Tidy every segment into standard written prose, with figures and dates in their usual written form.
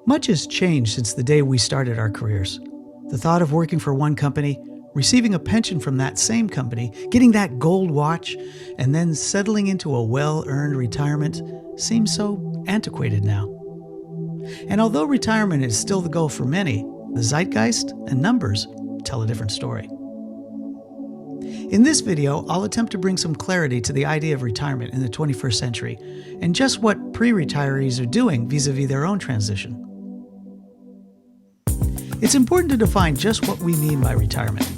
Much has changed since the day we started our careers. The thought of working for one company, receiving a pension from that same company, getting that gold watch, and then settling into a well-earned retirement seems so antiquated now. And although retirement is still the goal for many, the zeitgeist and numbers tell a different story. In this video, I'll attempt to bring some clarity to the idea of retirement in the 21st century and just what pre-retirees are doing vis-a-vis their own transition. It's important to define just what we mean by retirement.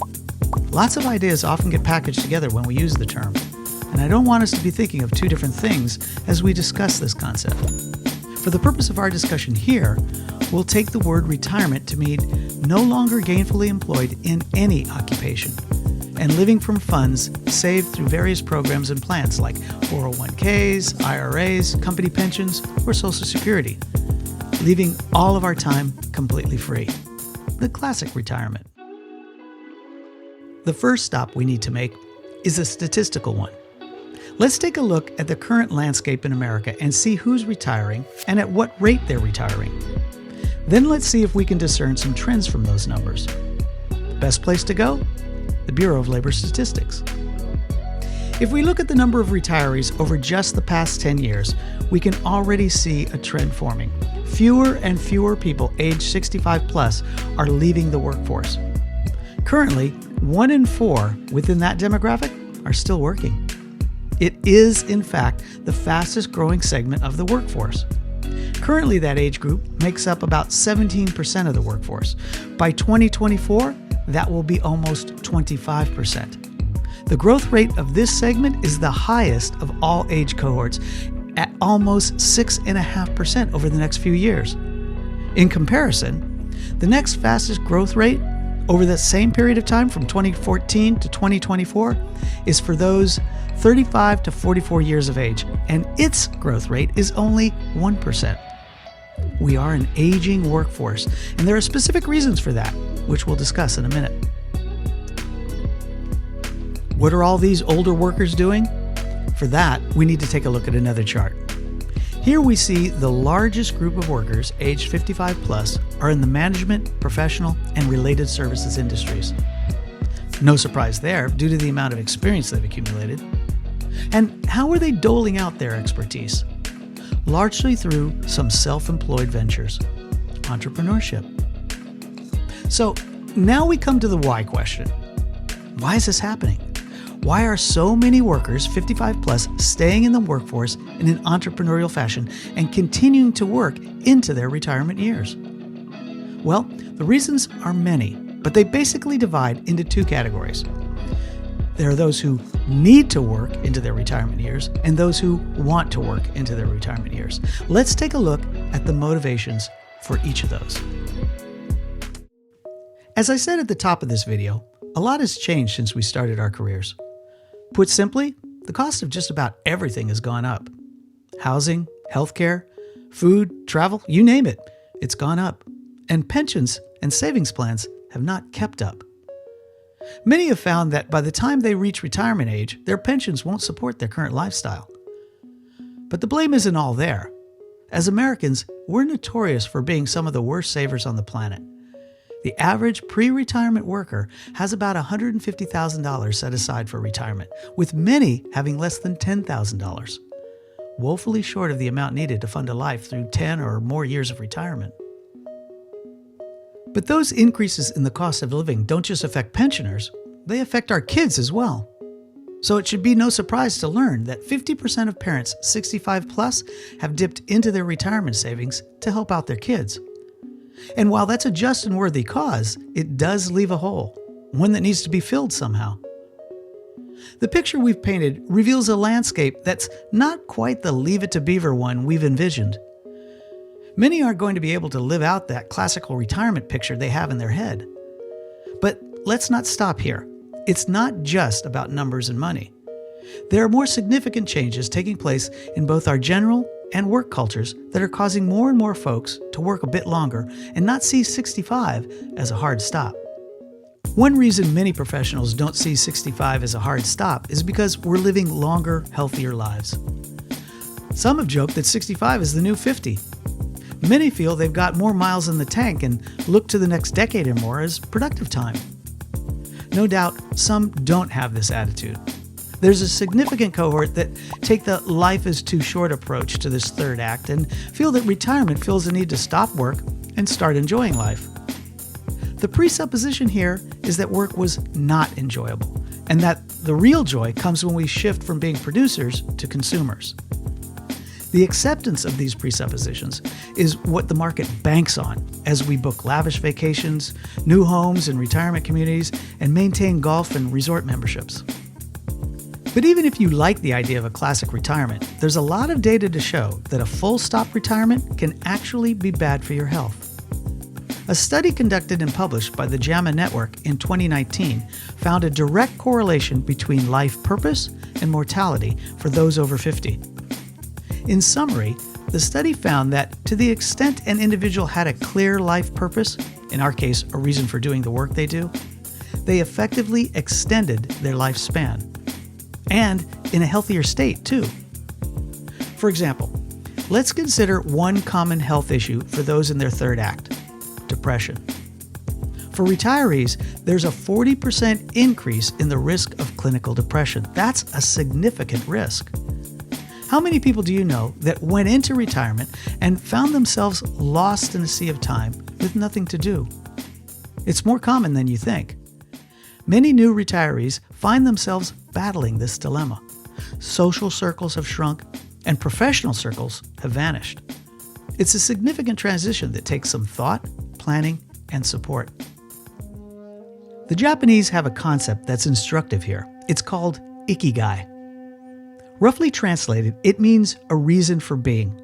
Lots of ideas often get packaged together when we use the term, and I don't want us to be thinking of two different things as we discuss this concept. For the purpose of our discussion here, we'll take the word retirement to mean no longer gainfully employed in any occupation and living from funds saved through various programs and plans like 401ks, IRAs, company pensions, or Social Security, leaving all of our time completely free. The classic retirement. The first stop we need to make is a statistical one. Let's take a look at the current landscape in America and see who's retiring and at what rate they're retiring. Then let's see if we can discern some trends from those numbers. Best place to go? The Bureau of Labor Statistics. If we look at the number of retirees over just the past 10 years, we can already see a trend forming. Fewer and fewer people aged 65 plus are leaving the workforce. Currently, 1 in 4 within that demographic are still working. It is, in fact, the fastest growing segment of the workforce. Currently, that age group makes up about 17% of the workforce. By 2024, that will be almost 25%. The growth rate of this segment is the highest of all age cohorts at almost 6.5% over the next few years. In comparison, the next fastest growth rate over that same period of time from 2014 to 2024 is for those 35 to 44 years of age, and its growth rate is only 1%. We are an aging workforce, and there are specific reasons for that, which we'll discuss in a minute. What are all these older workers doing? For that, we need to take a look at another chart. Here we see the largest group of workers aged 55 plus are in the management, professional, and related services industries. No surprise there due to the amount of experience they've accumulated. And how are they doling out their expertise? Largely through some self-employed ventures, entrepreneurship. So now we come to the why question. Why is this happening? Why are so many workers 55 plus staying in the workforce in an entrepreneurial fashion and continuing to work into their retirement years? Well, the reasons are many, but they basically divide into two categories. There are those who need to work into their retirement years and those who want to work into their retirement years. Let's take a look at the motivations for each of those. As I said at the top of this video, a lot has changed since we started our careers. Put simply, the cost of just about everything has gone up. Housing, healthcare, food, travel, you name it, it's gone up. And pensions and savings plans have not kept up. Many have found that by the time they reach retirement age, their pensions won't support their current lifestyle. But the blame isn't all there. As Americans, we're notorious for being some of the worst savers on the planet. The average pre-retirement worker has about $150,000 set aside for retirement, with many having less than $10,000, woefully short of the amount needed to fund a life through 10 or more years of retirement. But those increases in the cost of living don't just affect pensioners, they affect our kids as well. So it should be no surprise to learn that 50% of parents 65 plus have dipped into their retirement savings to help out their kids. And while that's a just and worthy cause, it does leave a hole, one that needs to be filled somehow. The picture we've painted reveals a landscape that's not quite the Leave It to Beaver one we've envisioned. Many aren't going to be able to live out that classical retirement picture they have in their head. But let's not stop here. It's not just about numbers and money. There are more significant changes taking place in both our general and work cultures that are causing more and more folks to work a bit longer and not see 65 as a hard stop. One reason many professionals don't see 65 as a hard stop is because we're living longer, healthier lives. Some have joked that 65 is the new 50. Many feel they've got more miles in the tank and look to the next decade or more as productive time. No doubt, some don't have this attitude. There's a significant cohort that take the life is too short approach to this third act and feel that retirement feels the need to stop work and start enjoying life. The presupposition here is that work was not enjoyable, and that the real joy comes when we shift from being producers to consumers. The acceptance of these presuppositions is what the market banks on as we book lavish vacations, new homes and retirement communities, and maintain golf and resort memberships. But even if you like the idea of a classic retirement, there's a lot of data to show that a full stop retirement can actually be bad for your health. A study conducted and published by the JAMA Network in 2019 found a direct correlation between life purpose and mortality for those over 50. In summary, the study found that to the extent an individual had a clear life purpose, in our case, a reason for doing the work they do, they effectively extended their lifespan. And in a healthier state, too. For example, let's consider one common health issue for those in their third act: depression. For retirees, there's a 40% increase in the risk of clinical depression. That's a significant risk. How many people do you know that went into retirement and found themselves lost in a sea of time with nothing to do? It's more common than you think. Many new retirees find themselves battling this dilemma. Social circles have shrunk, and professional circles have vanished. It's a significant transition that takes some thought, planning, and support. The Japanese have a concept that's instructive here. It's called ikigai. Roughly translated, it means a reason for being.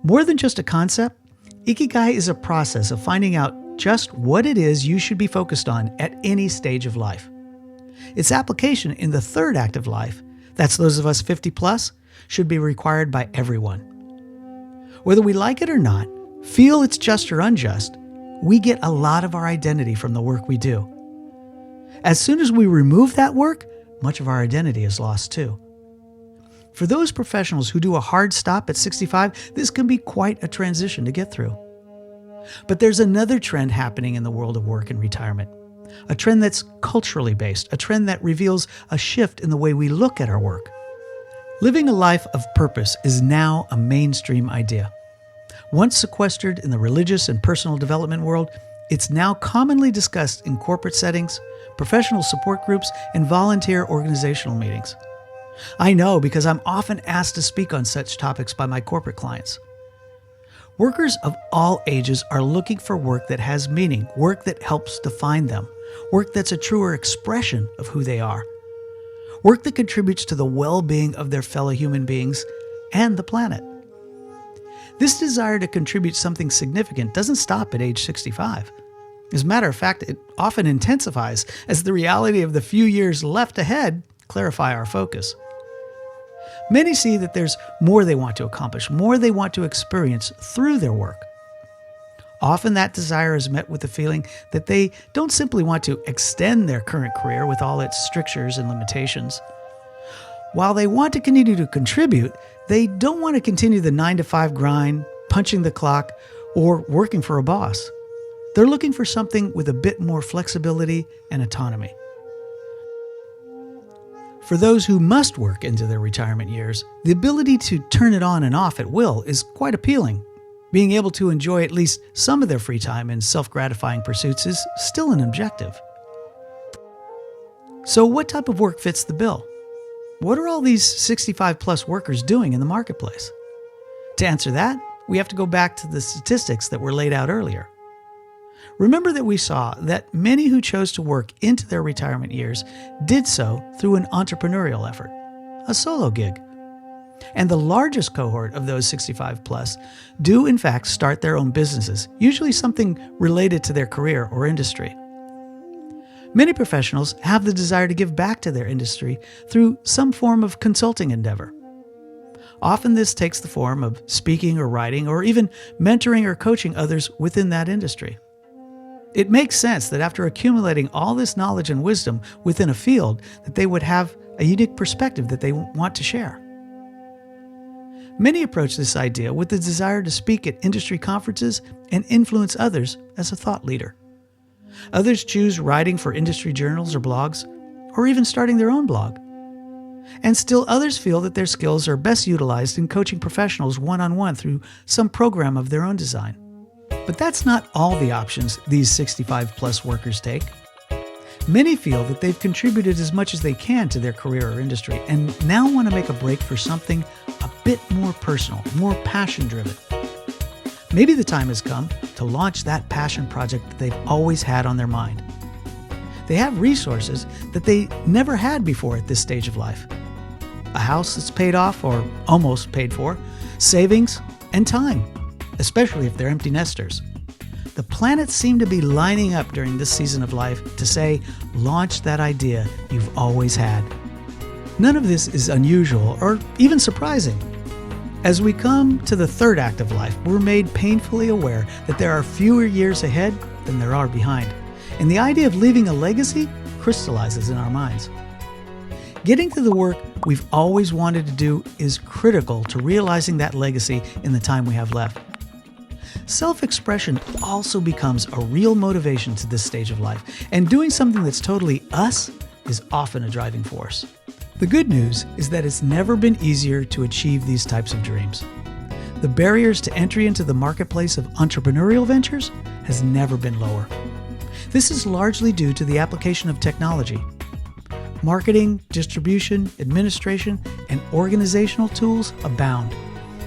More than just a concept, ikigai is a process of finding out just what it is you should be focused on at any stage of life. Its application in the third act of life, that's those of us 50 plus, should be required by everyone. Whether we like it or not, feel it's just or unjust, we get a lot of our identity from the work we do. As soon as we remove that work, much of our identity is lost too. For those professionals who do a hard stop at 65, this can be quite a transition to get through. But there's another trend happening in the world of work and retirement. A trend that's culturally based, a trend that reveals a shift in the way we look at our work. Living a life of purpose is now a mainstream idea. Once sequestered in the religious and personal development world, it's now commonly discussed in corporate settings, professional support groups, and volunteer organizational meetings. I know because I'm often asked to speak on such topics by my corporate clients. Workers of all ages are looking for work that has meaning, work that helps define them, work that's a truer expression of who they are, work that contributes to the well-being of their fellow human beings and the planet. This desire to contribute something significant doesn't stop at age 65. As a matter of fact, it often intensifies as the reality of the few years left ahead clarify our focus. Many see that there's more they want to accomplish, more they want to experience through their work. Often that desire is met with the feeling that they don't simply want to extend their current career with all its strictures and limitations. While they want to continue to contribute, they don't want to continue the 9-to-5 grind, punching the clock, or working for a boss. They're looking for something with a bit more flexibility and autonomy. For those who must work into their retirement years, the ability to turn it on and off at will is quite appealing. Being able to enjoy at least some of their free time in self-gratifying pursuits is still an objective. So what type of work fits the bill? What are all these 65-plus workers doing in the marketplace? To answer that, we have to go back to the statistics that were laid out earlier. Remember that we saw that many who chose to work into their retirement years did so through an entrepreneurial effort, a solo gig. And the largest cohort of those 65 plus do in fact start their own businesses, usually something related to their career or industry. Many professionals have the desire to give back to their industry through some form of consulting endeavor. Often this takes the form of speaking or writing or even mentoring or coaching others within that industry. It makes sense that after accumulating all this knowledge and wisdom within a field, that they would have a unique perspective that they want to share. Many approach this idea with the desire to speak at industry conferences and influence others as a thought leader. Others choose writing for industry journals or blogs, or even starting their own blog. And still others feel that their skills are best utilized in coaching professionals one-on-one through some program of their own design. But that's not all the options these 65-plus workers take. Many feel that they've contributed as much as they can to their career or industry and now want to make a break for something a bit more personal, more passion-driven. Maybe the time has come to launch that passion project that they've always had on their mind. They have resources that they never had before at this stage of life. A house that's paid off or almost paid for, savings, and time, especially if they're empty nesters. The planets seem to be lining up during this season of life to say, launch that idea you've always had. None of this is unusual or even surprising. As we come to the third act of life, we're made painfully aware that there are fewer years ahead than there are behind. And the idea of leaving a legacy crystallizes in our minds. Getting to the work we've always wanted to do is critical to realizing that legacy in the time we have left. Self-expression also becomes a real motivation to this stage of life, and doing something that's totally us is often a driving force. The good news is that it's never been easier to achieve these types of dreams. The barriers to entry into the marketplace of entrepreneurial ventures has never been lower. This is largely due to the application of technology. Marketing, distribution, administration, and organizational tools abound.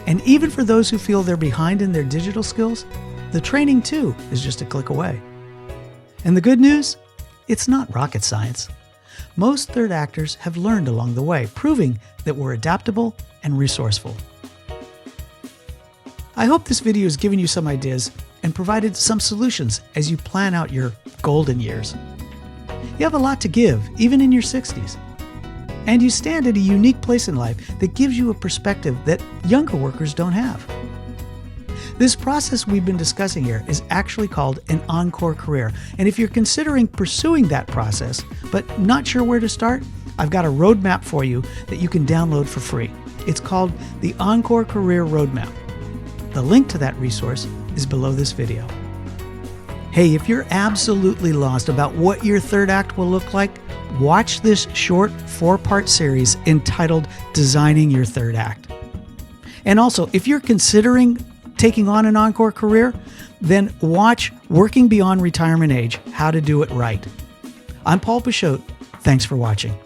And even for those who feel they're behind in their digital skills, the training too is just a click away. And the good news? It's not rocket science. Most third actors have learned along the way, proving that we're adaptable and resourceful. I hope this video has given you some ideas and provided some solutions as you plan out your golden years. You have a lot to give, even in your 60s. And you stand at a unique place in life that gives you a perspective that younger workers don't have. This process we've been discussing here is actually called an ENCORE career. And if you're considering pursuing that process, but not sure where to start, I've got a roadmap for you that you can download for free. It's called the ENCORE Career Roadmap. The link to that resource is below this video. Hey, if you're absolutely lost about what your third act will look like, watch this short 4-part series entitled Designing Your Third Act. And also, if you're considering taking on an ENCORE career, then watch Working Beyond Retirement Age, How to Do It Right. I'm Paul Pichotte. Thanks for watching.